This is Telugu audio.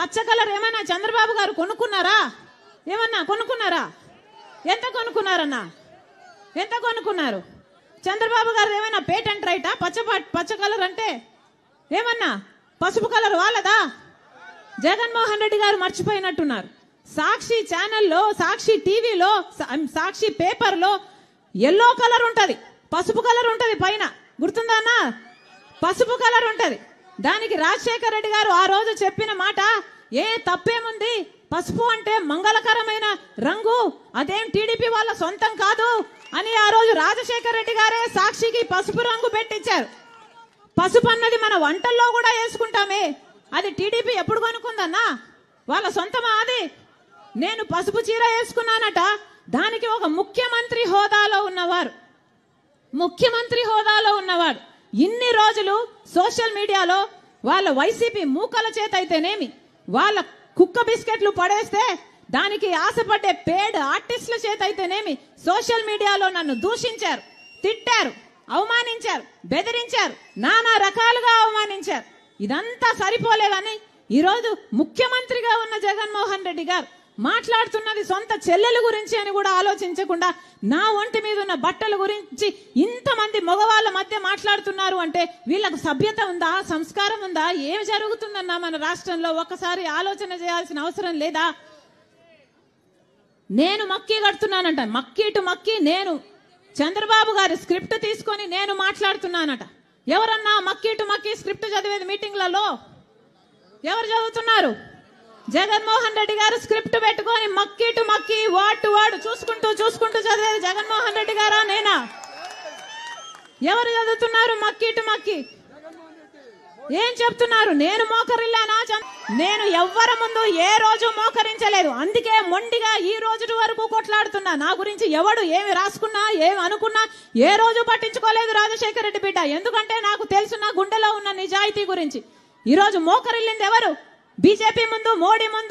పచ్చ కలర్ ఏమైనా చంద్రబాబు గారు కొనుక్కున్నారా? ఏమన్నా కొనుక్కున్నారా? ఎంత కొనుక్కున్నారన్నా? ఎంత కొనుక్కున్నారు? చంద్రబాబు గారు ఏమైనా పేటెంట్ రైటా? పచ్చ కలర్ అంటే ఏమన్నా పసుపు కలర్ వాళ్ళదా? జగన్మోహన్ రెడ్డి గారు మర్చిపోయినట్టున్నారు. సాక్షి ఛానల్లో, సాక్షి టీవీలో, సాక్షి పేపర్లో ఎల్లో కలర్ ఉంటది, పసుపు కలర్ ఉంటది, పైన గుర్తుందా అన్న? పసుపు కలర్ ఉంటది. దానికి రాజశేఖర రెడ్డి గారు ఆ రోజు చెప్పిన మాట, ఏ తప్పేముంది, పసుపు అంటే మంగళకరమైన రంగు, అదేం టీడీపీ వాళ్ళ సొంతం కాదు అని ఆ రోజు రాజశేఖర రెడ్డి గారే సాక్షికి పసుపు రంగు పెట్టించారు. పసుపు అన్నది మన వంటల్లో కూడా వేసుకుంటామే, అది టీడీపీ ఎప్పుడు కొనుక్కుందన్నా? వాళ్ళ సొంతమా అది? నేను పసుపు చీర వేసుకున్నానట, దానికి ఒక ముఖ్యమంత్రి హోదాలో ఉన్నవాడు ఇన్ని రోజులు సోషల్ మీడియాలో వాళ్ళ వైసీపీ మూకల చేత అయితేనేమి, వాళ్ళ కుక్క బిస్కెట్లు పడేస్తే దానికి ఆశపడ్డే పేడ్ ఆర్టిస్టుల చేత అయితేనేమి సోషల్ మీడియాలో నన్ను దూషించారు, తిట్టారు, అవమానించారు, బెదిరించారు, నానా రకాలుగా అవమానించారు. ఇదంతా సరిపోలేదని ఈరోజు ముఖ్యమంత్రిగా ఉన్న జగన్మోహన్ రెడ్డి గారు మాట్లాడుతున్నది సొంత చెల్లెల గురించి అని కూడా ఆలోచించకుండా నా ఒంటి మీద ఉన్న బట్టల గురించి ఇంతమంది మగవాళ్ళ మధ్య మాట్లాడుతున్నారు అంటే వీళ్ళకు సభ్యత ఉందా? సంస్కారం ఉందా? ఏమి జరుగుతుందన్నా మన రాష్ట్రంలో? ఒక్కసారి ఆలోచన చేయాల్సిన అవసరం లేదా? నేను మక్కీ కడుతున్నానంట, మక్కీ టు మక్కీ నేను చంద్రబాబు గారి స్క్రిప్ట్ తీసుకొని నేను మాట్లాడుతున్నానట. ఎవరన్నా మక్కీ టు మక్కీ స్క్రిప్ట్ చదివేది మీటింగ్లలో? ఎవరు చదువుతున్నారు? జగన్మోహన్ రెడ్డి గారు స్క్రిప్ట్ పెట్టుకొని మక్కీ టు మక్కీ, వర్డ్ టు వర్డ్ చూసుకుంటూ చదివేది జగన్మోహన్ రెడ్డి గారా నేనా? ఎవరు చదువుతున్నారు మక్కీ టు మక్కీ? ఏం చెప్తున్నారు? నేను మోకరిల్లానా? నేను ఎవ్వరి ముందు ఏ రోజు మోకరించలేదు, అందుకే మొండిగా ఈ రోజు వరకు కొట్లాడుతున్నా. నా గురించి ఎవడు ఏమి రాసుకున్నా, ఏమి అనుకున్నా ఏ రోజు పట్టించుకోలేదు రాజశేఖర రెడ్డి బిడ్డ. ఎందుకంటే నాకు తెలుసు నా గుండెలో ఉన్న నిజాయితీ గురించి. ఈ రోజు మోకరిల్లింది ఎవరు? బీజేపీ ముందు, మోడీ ముందు